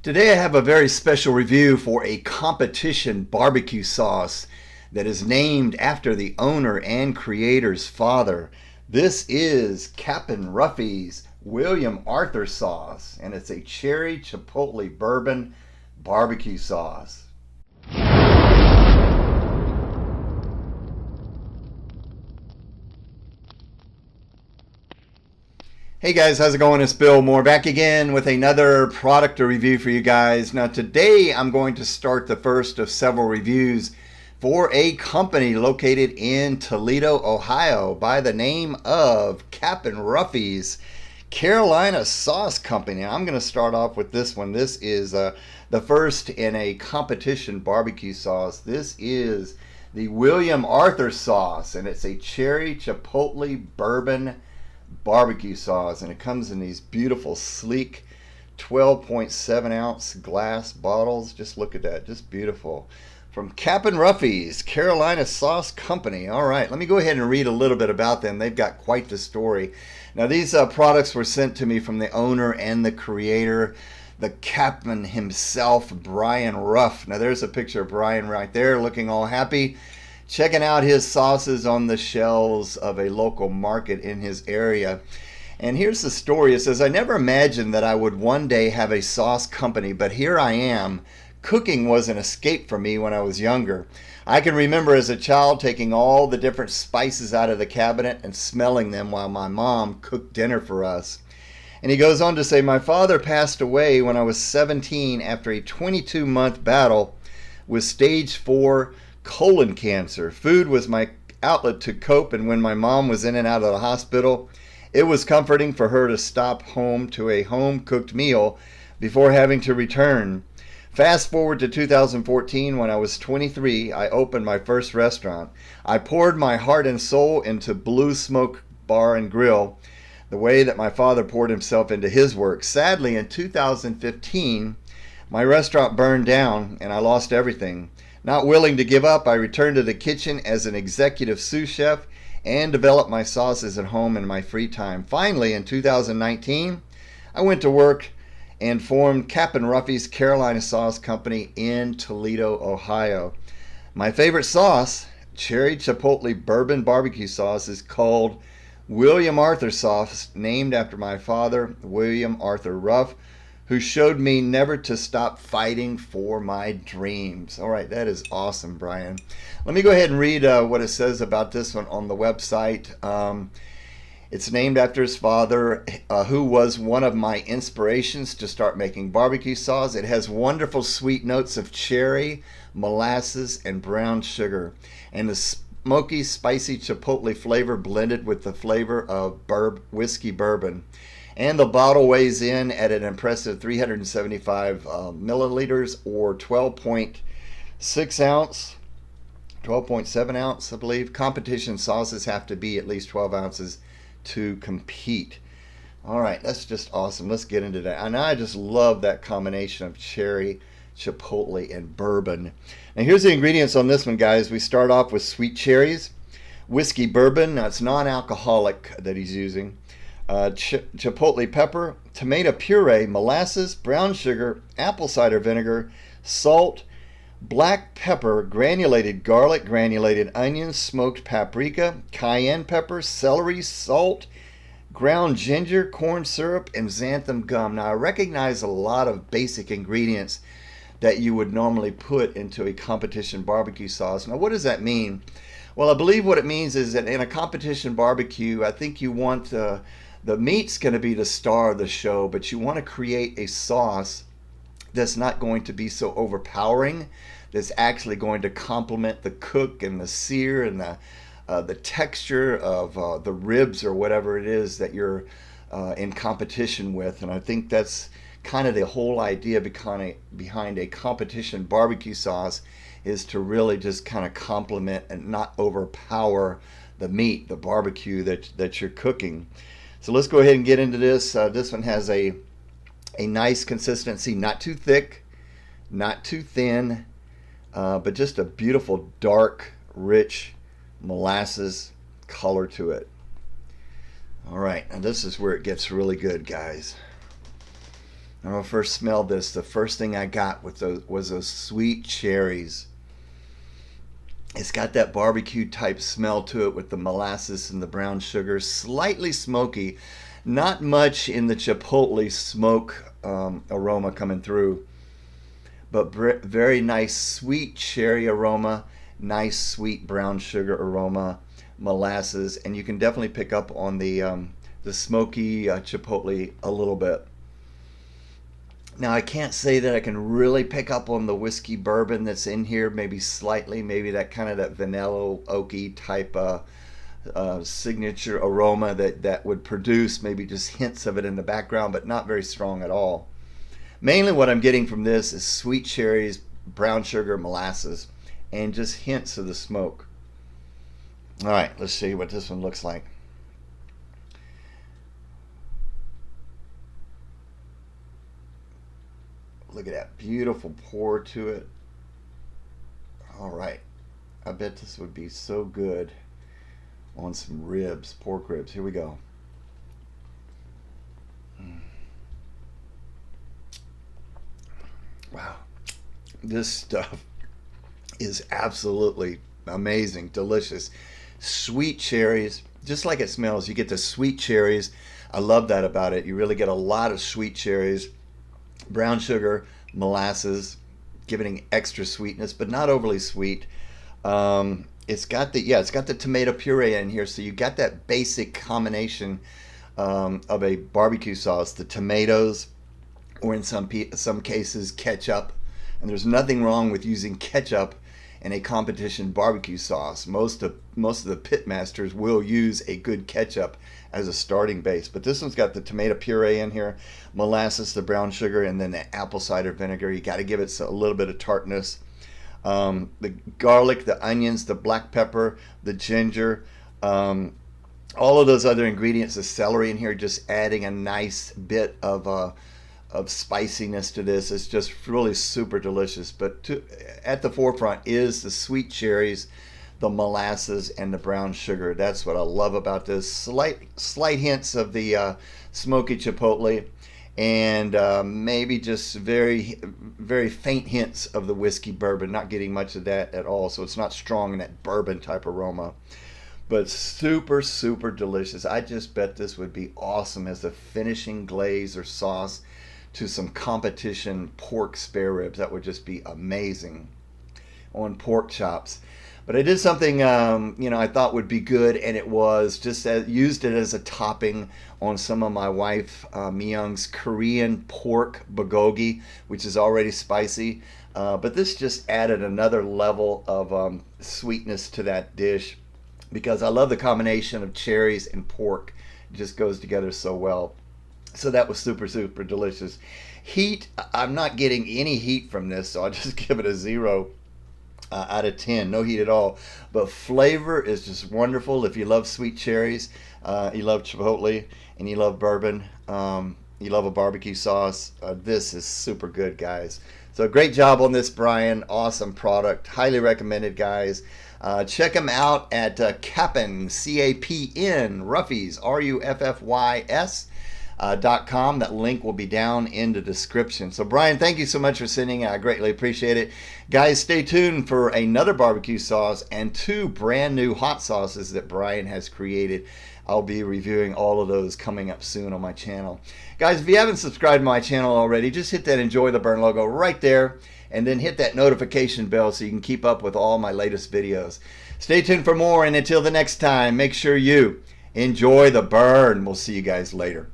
Today I have a very special review for a competition barbecue sauce that is named after the owner and creator's father. This is Cap'n Ruffy's William Arthur sauce, and it's a cherry chipotle bourbon barbecue sauce. Hey guys, how's it going? It's Bill Moore back again with another product to review for you guys. Now today I'm going to start the first of several reviews for a company located in Toledo, Ohio by the name of Cap'n Ruffy's Carolina Sauce Company. I'm going to start off with this one. This is the first in a competition barbecue sauce. This is the William Arthur sauce, and it's a cherry chipotle bourbon barbecue sauce, and it comes in these beautiful sleek 12.7 ounce glass bottles. Just look at that, just beautiful. From Cap'n Ruffy's Carolina Sauce Company. All right, let me go ahead and read a little bit about them. They've got quite the story. Now these products were sent to me from the owner and the creator, the captain himself, Brian Ruff. Now there's a picture of Brian right there looking all happy, checking out his sauces on the shelves of a local market in his area. And here's the story. It says, I never imagined that I would one day have a sauce company, but here I am. Cooking was an escape for me when I was younger. I can remember as a child taking all the different spices out of the cabinet and smelling them while my mom cooked dinner for us. And he goes on to say, my father passed away when I was 17 after a 22-month battle with stage 4 colon cancer. Food was my outlet to cope, and when my mom was in and out of the hospital, it was comforting for her to stop home to a home-cooked meal before having to return. Fast forward to 2014, when I was 23, I opened my first restaurant. I poured my heart and soul into Blue Smoke Bar and Grill, the way that my father poured himself into his work. Sadly, in 2015, my restaurant burned down and I lost everything. Not willing to give up, I returned to the kitchen as an executive sous chef and developed my sauces at home in my free time. Finally, in 2019, I went to work and formed Cap'n Ruffy's Carolina Sauce Company in Toledo, Ohio. My favorite sauce, cherry chipotle bourbon barbecue sauce, is called William Arthur sauce, named after my father, William Arthur Ruff, who showed me never to stop fighting for my dreams. All right, that is awesome, Brian. Let me go ahead and read what it says about this one on the website. It's named after his father, who was one of my inspirations to start making barbecue sauce. It has wonderful sweet notes of cherry, molasses, and brown sugar, and the smoky, spicy chipotle flavor blended with the flavor of whiskey bourbon. And the bottle weighs in at an impressive 375 milliliters, or 12.6 ounce, 12.7 ounce, I believe. Competition sauces have to be at least 12 ounces to compete. All right, that's just awesome. Let's get into that. And I just love that combination of cherry, chipotle, and bourbon. Now here's the ingredients on this one, guys. We start off with sweet cherries, whiskey bourbon. Now it's non-alcoholic that he's using. Chipotle pepper, tomato puree, molasses, brown sugar, apple cider vinegar, salt, black pepper, granulated garlic, granulated onions, smoked paprika, cayenne pepper, celery, salt, ground ginger, corn syrup, and xanthan gum. Now I recognize a lot of basic ingredients that you would normally put into a competition barbecue sauce. Now what does that mean? Well, I believe what it means is that in a competition barbecue, I think you want the meat's going to be the star of the show, but you want to create a sauce that's not going to be so overpowering, that's actually going to complement the cook and the sear and the texture of the ribs or whatever it is that you're in competition with. And I think that's kind of the whole idea behind a competition barbecue sauce, is to really just kind of complement and not overpower the meat, the barbecue that you're cooking. So let's go ahead and get into this. This one has a nice consistency, not too thick, not too thin, but just a beautiful, dark, rich molasses color to it. All right, and this is where it gets really good, guys. When I first smelled this, the first thing I got was those sweet cherries. It's got that barbecue type smell to it with the molasses and the brown sugar, slightly smoky, not much in the chipotle smoke aroma coming through, but very nice sweet cherry aroma, nice sweet brown sugar aroma, molasses, and you can definitely pick up on the smoky chipotle a little bit. Now I can't say that I can really pick up on the whiskey bourbon that's in here, maybe slightly, maybe that kind of that vanilla oaky type signature aroma that would produce maybe just hints of it in the background, but not very strong at all. Mainly what I'm getting from this is sweet cherries, brown sugar, molasses, and just hints of the smoke. All right, let's see what this one looks like. Look at that beautiful pour to it. All right, I bet this would be so good on some ribs, pork ribs. Here we go. Wow, this stuff is absolutely amazing, delicious. Sweet cherries, just like it smells. You get the sweet cherries. I love that about it. You really get a lot of sweet cherries. Brown sugar, molasses, giving extra sweetness, but not overly sweet. It's got the tomato puree in here, so you got that basic combination of a barbecue sauce, the tomatoes, or in some cases ketchup. And there's nothing wrong with using ketchup in a competition barbecue sauce. Most of the pit masters will use a good ketchup as a starting base, but this one's got the tomato puree in here, molasses, the brown sugar, and then the apple cider vinegar. You got to give it a little bit of tartness. The garlic, the onions, the black pepper, the ginger, all of those other ingredients, the celery in here, just adding a nice bit of spiciness to this. It's just really super delicious. But at the forefront is the sweet cherries, the molasses, and the brown sugar. That's what I love about this. Slight hints of the smoky chipotle, and maybe just very, very faint hints of the whiskey bourbon. Not getting much of that at all, so it's not strong in that bourbon type aroma. But super, super delicious. I just bet this would be awesome as a finishing glaze or sauce to some competition pork spare ribs. That would just be amazing on pork chops. But I did something I thought would be good, and it was just used it as a topping on some of my wife Myung's Korean pork bulgogi, which is already spicy. But this just added another level of sweetness to that dish, because I love the combination of cherries and pork. It just goes together so well. So that was super, super delicious. Heat, I'm not getting any heat from this, so I'll just give it a 0 out of 10. No heat at all. But flavor is just wonderful. If you love sweet cherries, you love chipotle, and you love bourbon, you love a barbecue sauce, this is super good, guys. So great job on this, Brian. Awesome product. Highly recommended, guys. Check them out at Cap'n, C-A-P-N, Ruffy's, R-U-F-F-Y-S. .com. That link will be down in the description. So Brian, thank you so much for sending. I greatly appreciate it. Guys, stay tuned for another barbecue sauce and 2 brand new hot sauces that Brian has created. I'll be reviewing all of those coming up soon on my channel. Guys, if you haven't subscribed to my channel already, just hit that Enjoy the Burn logo right there, and then hit that notification bell so you can keep up with all my latest videos. Stay tuned for more, and until the next time, make sure you enjoy the burn. We'll see you guys later.